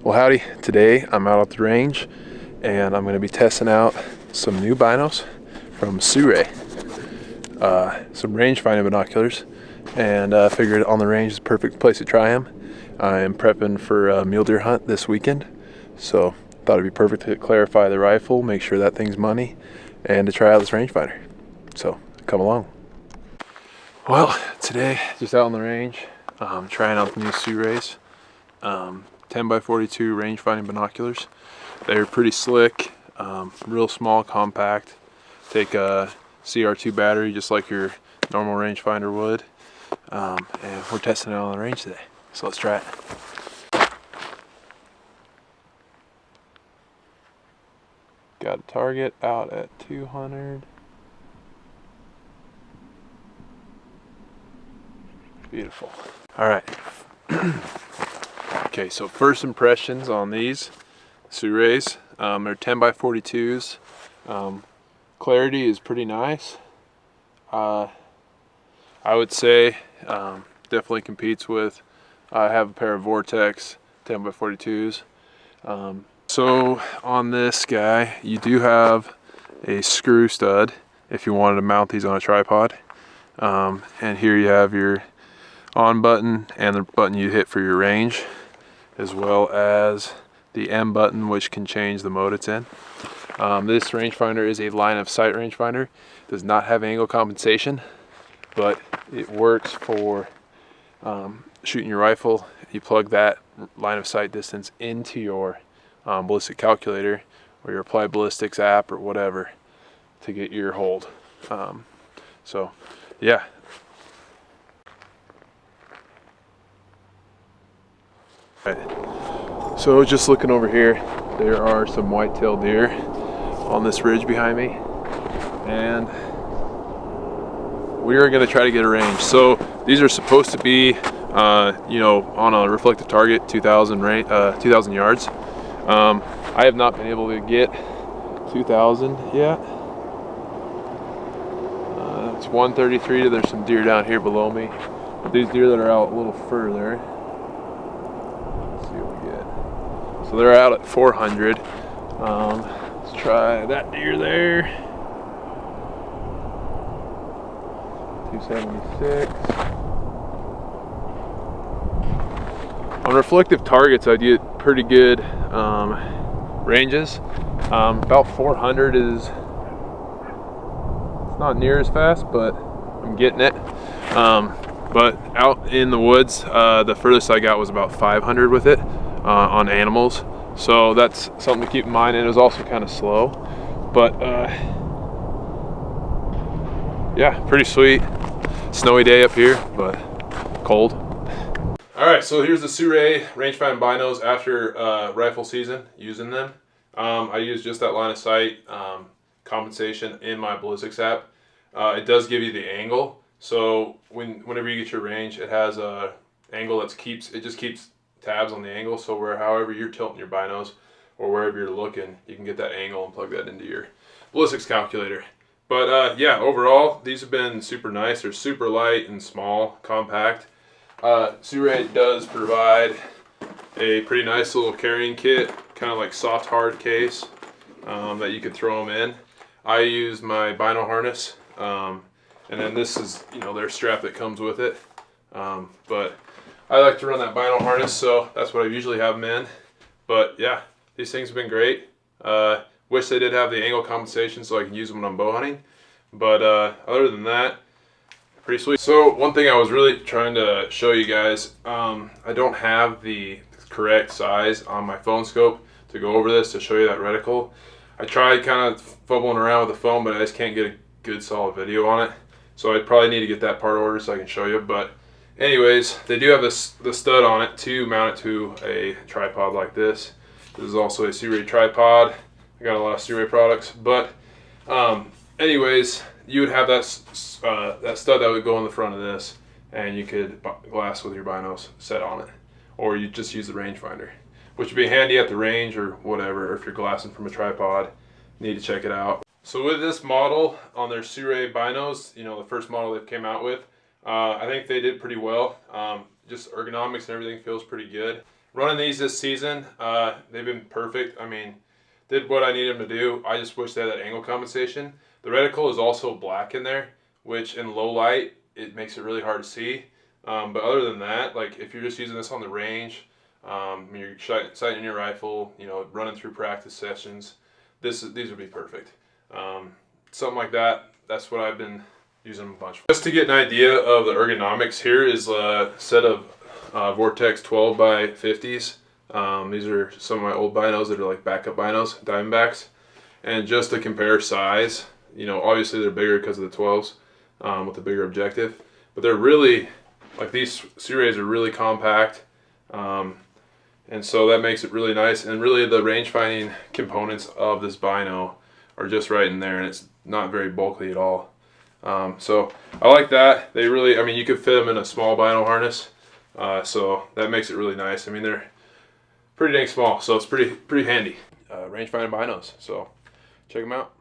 Well, howdy. Today I'm out at the range and I'm going to be testing out some new binos from Sirui, some range-finding binoculars, and I figured on the range is the perfect place to try them. I am prepping for a mule deer hunt this weekend, so thought it'd be perfect to clarify the rifle, make sure that thing's money, and to try out this rangefinder. So come along. Well, today just out on the range, trying out the new Sirui's 10x42 range-finding binoculars. They're pretty slick, real small, compact. Take a CR2 battery just like your normal rangefinder would, and we're testing it on the range today. So let's try it. Got a target out at 200. Beautiful. All right. Okay, so first impressions on these Sirui's. They're 10x42s. Clarity is pretty nice. I would say definitely competes with. I have a pair of Vortex 10x42s. So on this guy, you do have a screw stud if you wanted to mount these on a tripod. And here you have your on button and the button you hit for your range, as well as the M button, which can change the mode it's in. This rangefinder is a line of sight rangefinder. Does not have angle compensation, but it works for shooting your rifle. You plug that line of sight distance into your ballistic calculator or your applied ballistics app or whatever to get your hold. So yeah. Right. So just looking over here, there are some white-tailed deer on this ridge behind me, and we are going to try to get a range. So these are supposed to be, on a reflective target, 2,000 yards. I have not been able to get 2,000 yet. It's 133. There's some deer down here below me. But these deer that are out a little further. So they're out at 400. Let's try that deer there. 276. On reflective targets, I get pretty good ranges. About 400 is, it's not near as fast, but I'm getting it. But out in the woods, the furthest I got was about 500 with it. On animals, so that's something to keep in mind. And it was also kind of slow, but yeah, pretty sweet. Snowy day up here, but cold. All right, so here's the Sirui rangefinding binos after rifle season, using them. I use just that line of sight compensation in my ballistics app. It does give you the angle, so whenever you get your range, it has a angle that just keeps tabs on the angle, so however you're tilting your binos or wherever you're looking, you can get that angle and plug that into your ballistics calculator. But yeah, overall these have been super nice. They're super light and small, compact. Sirui does provide a pretty nice little carrying kit, kind of like soft hard case that you could throw them in. I use my bino harness, and then this is their strap that comes with it, but I like to run that bino harness, so that's what I usually have them in. But yeah, these things have been great. Wish they did have the angle compensation so I can use them when I'm bow hunting. But other than that, pretty sweet. So one thing I was really trying to show you guys, I don't have the correct size on my phone scope to go over this to show you that reticle. I tried kind of fumbling around with the phone, but I just can't get a good solid video on it. So I probably need to get that part ordered so I can show you. But anyways, they do have the stud on it to mount it to a tripod like this. This is also a Sirui tripod. I got a lot of Sirui products, but anyways, you would have that stud that would go in the front of this, and you could glass with your binos set on it, or you just use the rangefinder, which would be handy at the range or whatever. Or if you're glassing from a tripod, you need to check it out. So with this model on their Sirui binos, the first model they've came out with, I think they did pretty well. Just ergonomics and everything feels pretty good. running these this season, they've been perfect. I mean, did what I needed them to do. I just wish they had that angle compensation. The reticle is also black in there, which in low light, it makes it really hard to see. But other than that, like if you're just using this on the range, you're sighting your rifle, you know, running through practice sessions, these would be perfect. Something like that, that's what I've been using them a bunch for. Just to get an idea of the ergonomics, here is a set of Vortex 12 by 50s. These are some of my old binos that are like backup binos, Diamondbacks. And just to compare size, you know, obviously they're bigger because of the 12s with the bigger objective. But they're really, like these Siruis are really compact. And so that makes it really nice. And really the range finding components of this bino are just right in there, and it's not very bulky at all. So I like that. They really, I mean, you could fit them in a small bino harness. So that makes it really nice. I mean, they're pretty dang small, so it's pretty handy. Range finding binos, so check them out.